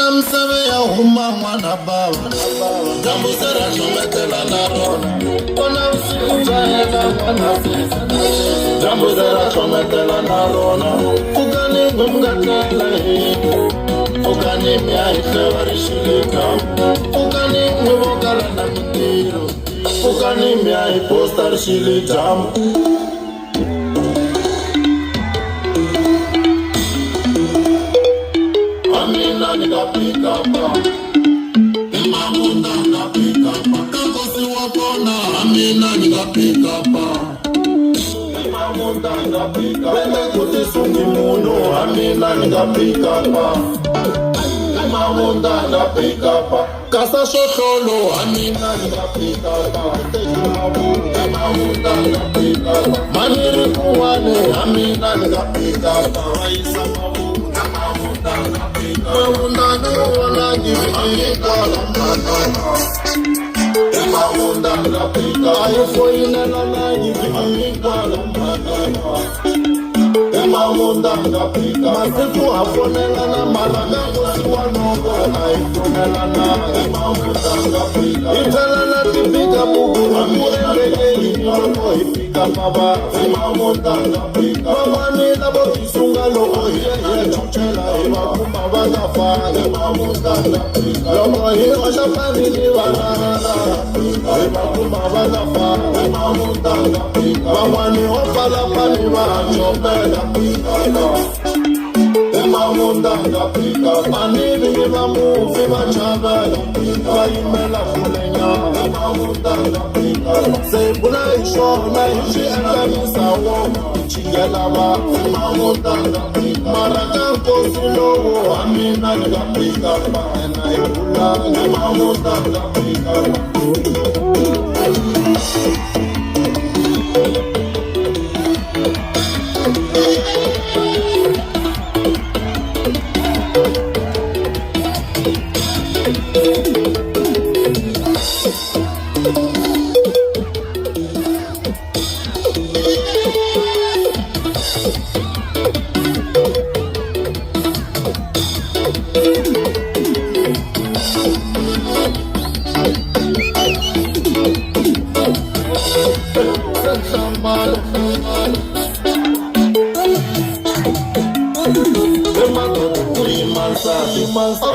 mseme ya huma mwana baba Jambu sera chometela na rona Kona usikutahela mwana sisa Jambu sera chometela na rona Ukani gumgatela Ukani mia itlewari shilika Ukani mwivogala na mitiro Ukani mia ipostar shilita Nikapika pa Imamunda nikapika pa Kankosi wapona Amina nikapika pa Imamunda nikapika Wende kutisungi muno Amina nikapika pa Imamunda nikapika pa Kasa shotolo Amina nikapika pa Imamunda nikapika pa Maniri kuwane Amina nikapika pa Raisa mamu Mamunda wana gifika Mamunda napika ayefo ina na gifika Mamunda napika masiku afonela na malaga wanogo aifonela na Mamunda napika itala na tipika mugu amureke inolo ifika baba Mamunda napika mamani na bokisunga lo oye chuchela imakumba bagafana Mamunda napika lomo hiro shapani ni wanana imakumba bagafana Mamunda napika mamani opala pani wachopela Mamunda napika manini ni mamuvi machabela Waimela kulenya Mamunda napika Sebula isho na ishi engamisa womo Chigela ba Mamunda napika Maraka kosi logo Amina napika Maena ibula Mamunda napika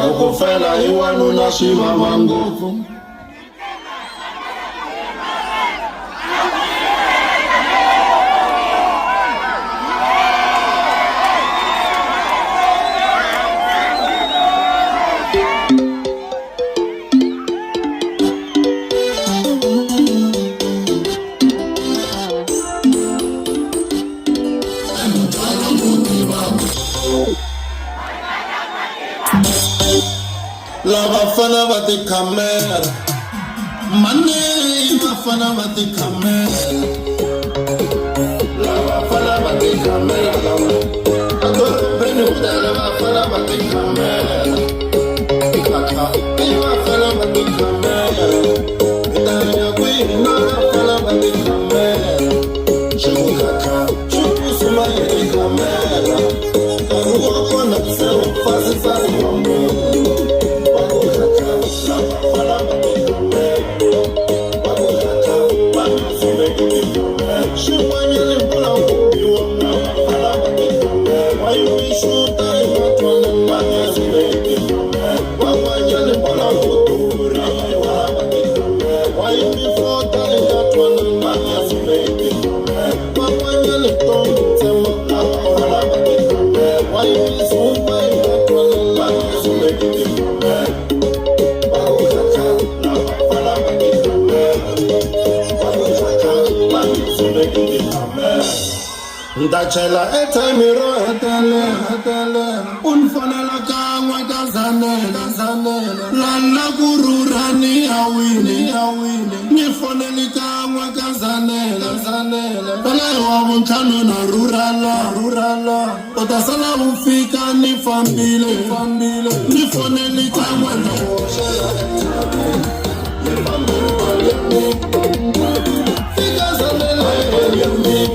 Akufela iwanu na shima mangufu La bafana bate kamera Mane bafana bate kamera La bafana bate kamera Adoro bene uda la bafana bate kamera Kaka bafana bate kamera Itanya kui na bafana bate kamera Chuku kaka chuku suma bate kamera Karuwa kona seo fasi fasi mamu Ndachela etemiro etele Unfanela kangwa kazanele Lala kururani awini Nifoneli kangwa kazanele Pele wabunkano na rurala Otasala ufika ni fambile Nifoneli kangwa na woshela Fika zanele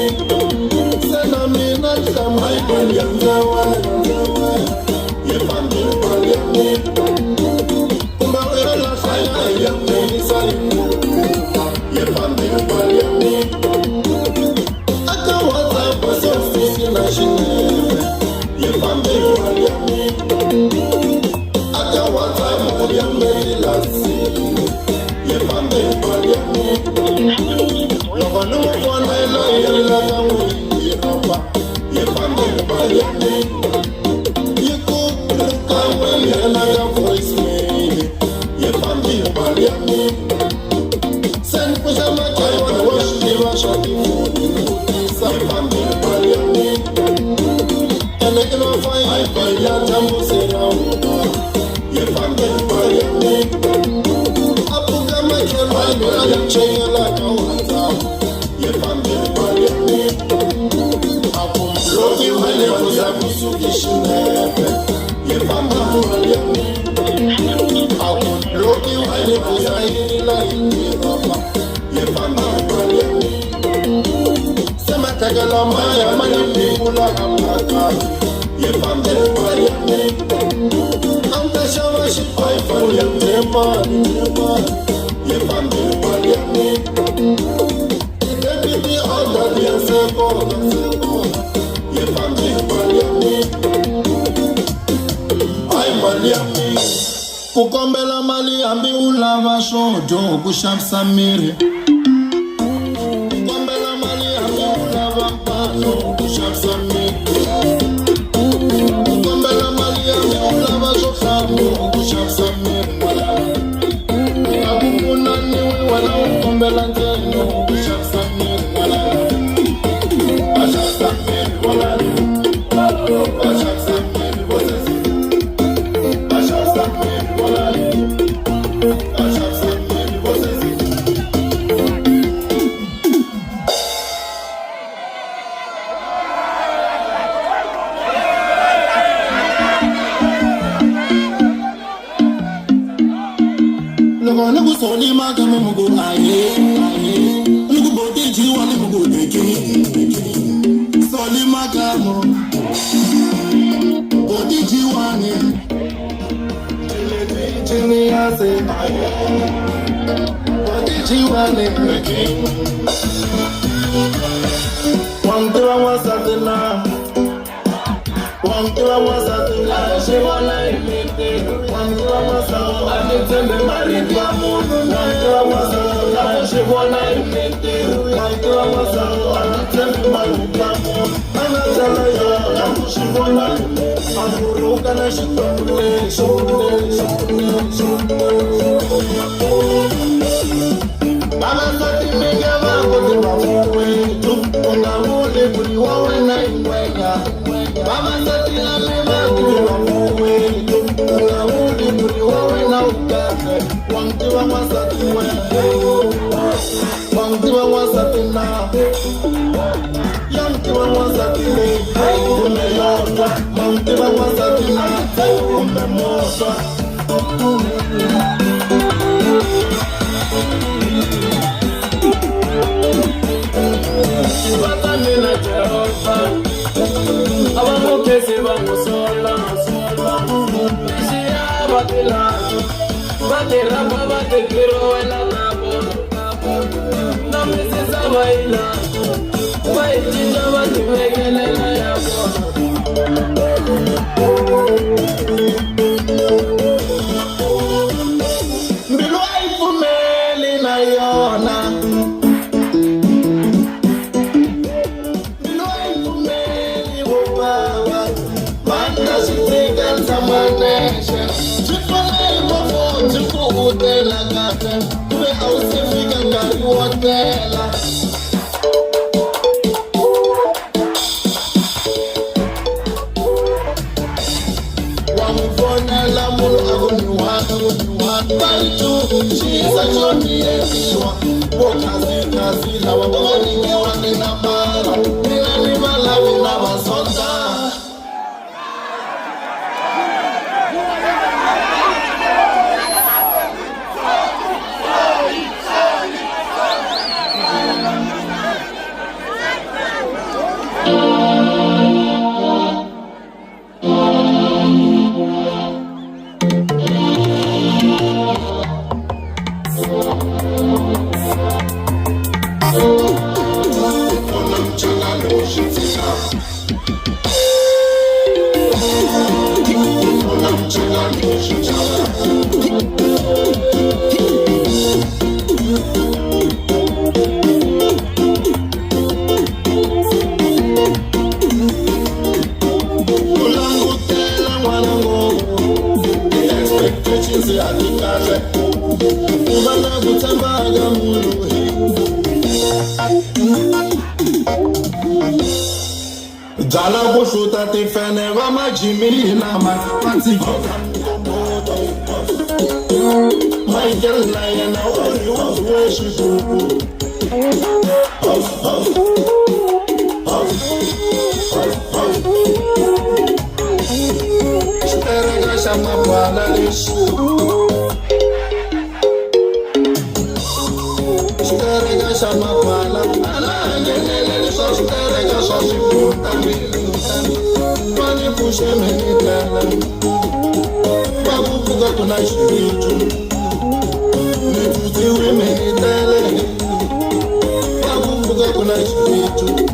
Send me not some high Kukombela mali ambi ulava shodo kushavisa miri. Kukombela mali ambi ulava mpano kushavisa miri. Kukombela mali ambi ulava shofamu kushavisa miri. Akukuna niwe wala ukombela njeno kushavisa miri. Kushavisa miri wala kushavisa miri wazezi. Kushavisa miri wala kushavisa miri wazezi. Lugu soli magame mugu aye lugu bodi jiwa ni mugu deki soli magamo bodi jiwa ni chini yase bodi jiwa ni deki wangwa wasatina wangwa wasatina shiwana imite wangwa wasatina atembe maringa wangwa wasatina shiwana imite wangwa wasatina atembe maringa anatala yo shiwana amuruka na shitomle baba sati mega wako tuwafuwe unamule kuliwawe na ingwenya baba sati na mega tuwafuwe unamule kuliwawe na ukate wangiwa wasati wangiwa wasati na yangiwa wasati ni umeyota wangiwa wasati na umemosa Batanina Jehova Abamukesi bamusola Ishia batila Batira babatekiro wela nabo Namisi sabaila Baitija batimegelela yabo Mbilu haifumeli na yona Jala bushuta tifene wa majimi na mati Michael Lion na ori wa shiku Shterega shama bwana lishu Shterega shama bwana ala ngenele shterega shiku Mani pushe menitala Babubuga kuna shirichu Nituziwe menitale Babubuga kuna shirichu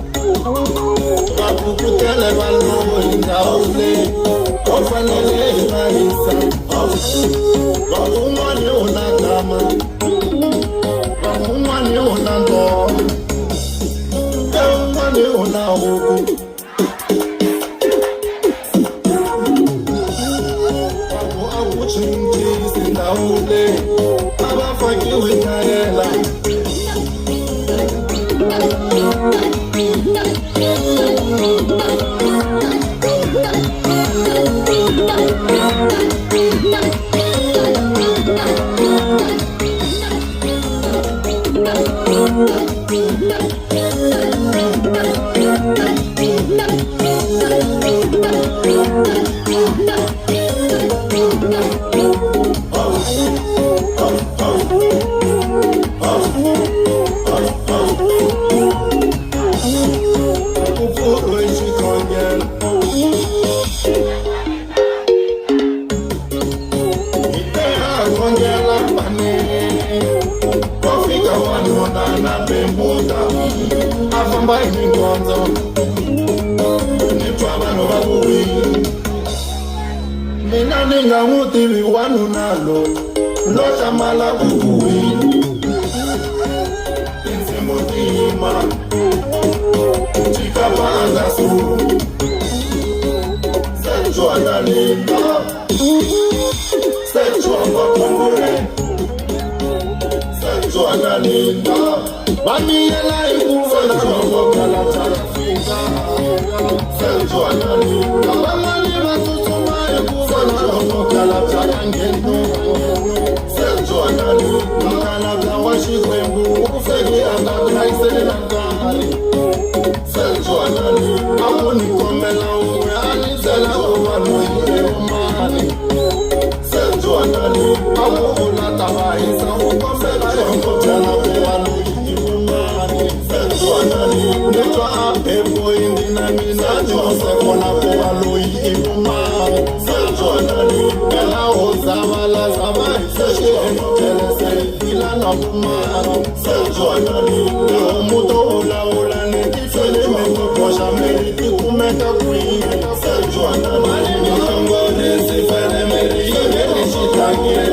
Babubutele balo indaule Ofanele marisa Babumani unakama Babumani unando Babumani unahuku Mina ninga mutivi wanu nalo Lota mala kukuwi Inse mutima Chika panga su Sechwa nalinda Sechwa makumbure Sechwa nalinda Wami yela ikuwa na mwakala tarafika Sechwa nalinda Wamani matutuma ikuwa kala tarangendo Sechwa nalinda Kala kawashi kwembu Ufegi anga kaise na kari Sechwa nalinda Akuni komela uwe Alizela uwanu ike umani Sechwa nalinda Akuna tawaisa Ukomela yongo jana uwanu ike umani Sechwa nalinda Nitwa apepo indina mina Jose kona uwanu ike umani Sechwa nalinda Kela uzawala zawai Sechwa nalinda Ila na umani Sechwa nalinda Umuto ula ula Nikifele mendo posha Meriti kumeka kuinga Sechwa nalinda Mangone sifene meri Yene shitangie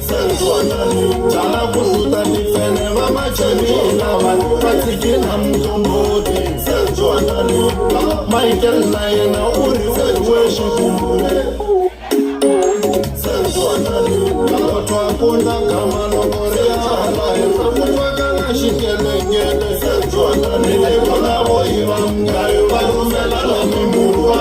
Sechwa nalinda Jala kusuta tifene Mama chemi ilawa Katikina mtomboti Sechwa nalinda Michael Lion na uri wewe shikumbule Sechwa nalinda Otwa kunda kama lokorea Halaye Mutwaka na shikelengele Sechwa nalinda Kuna boiwa mgayo Walumela na mimurwa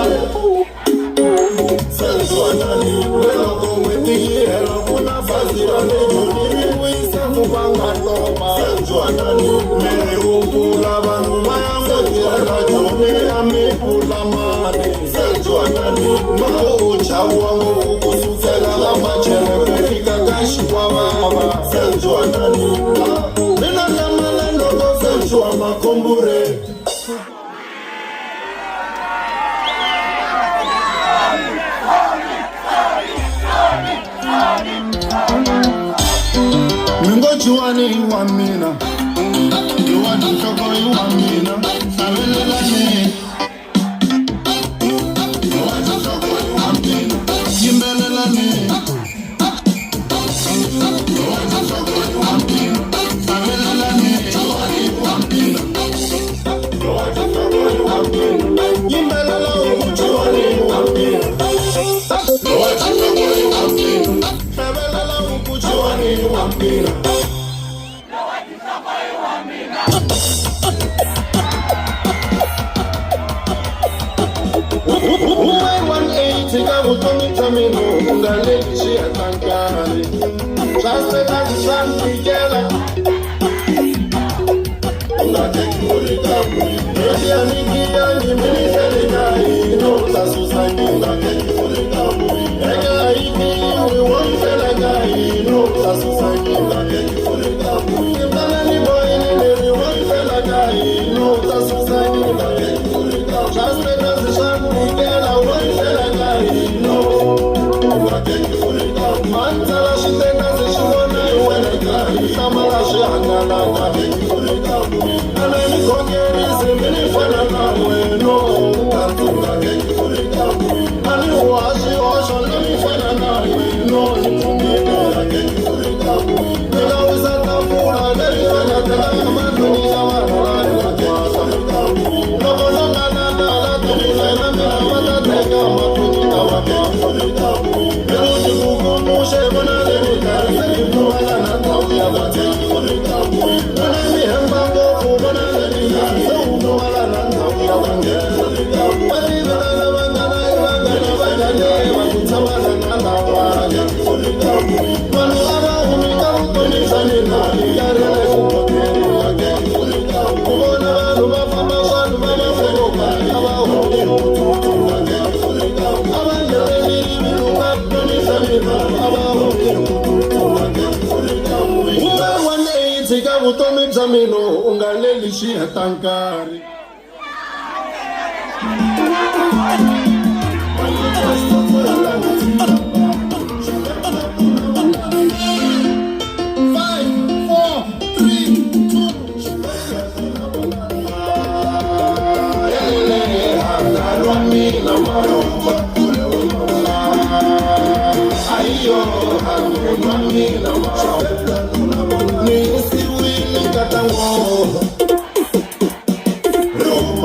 Sechwa nalinda Weloko wetiki helo Kuna fazira mejuni Wisa mubanga toma Sechwa nalinda Mere upula banu Mayango kira juni Amipula mani Sechwa nalinda Mako uchawa Kusukela Lama chere Kufika kashi kwa mama Sechwa nalinda Mina kamala Ndogo Sechwa makombure Mingo juani wamina Juani choko wamina Sabelela ne Juani choko wamina vutomi bya mina u nga leli xihatla nkarhi swa swekazi swa ntikela u nga teki muli ka n'wini yanikiya nyimilisele ka hino ta susa nyinga teki muli ka n'wini eka yikiwi wonisela ka hino ta susa nyinga teki muli ka n'wini mbalani boyini leri wonisela ka hino ta susa nyinga teki muli ka n'wini swa swekazi swa ntikela wonisela ka hino u nga teki muli ka n'wini mantsala switekazi swi vona hi wena ka hi hlamala swi hangalaka teki muli ka n'wini anani khongerisi mini fana na wena katunga teki muli ka n'wini ani huwa swihoxo lami fana na wena ni pfumile teki muli ka n'wini mina wisa tafula leyi va nga telanga mahlweni ya varhali vakwasa loko no nganana la tumile na mina va ta teka mahlweni ka vakwasa vona leyi karhi se hi pfumala na ndhawu ya vateki vona mi hemba ngopfu vona leyi karhi se hu pfumala na ndhawu ya vanghena vativela vangana i vangana vangane va ku tshamana na lavanya vanhu a va humi ka vutomi bya mina hi karhele ku kokeni vangeni ku vona vanhu va famba swanhu va va fekoka a va humi a va ngheneleli vilunga vutomi bya mina a va tshika vutomi bya mina u nga leli xihatla nkarhi Look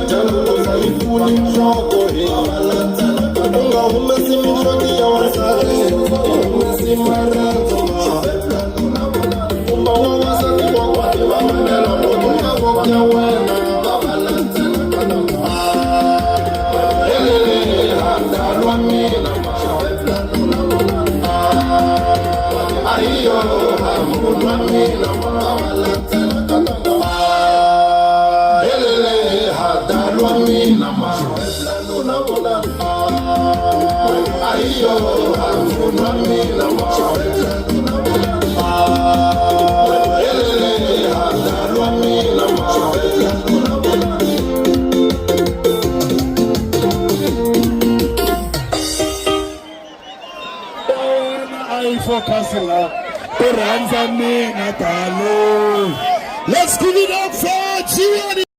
Jango zaifuni mshoko unga umesi mishoti ya wasare umesi marato umba wa wasati wa kwa kiwa mandela unga kwa wena elele handa mina ayo hamuna mina Let's give it up for Gianni.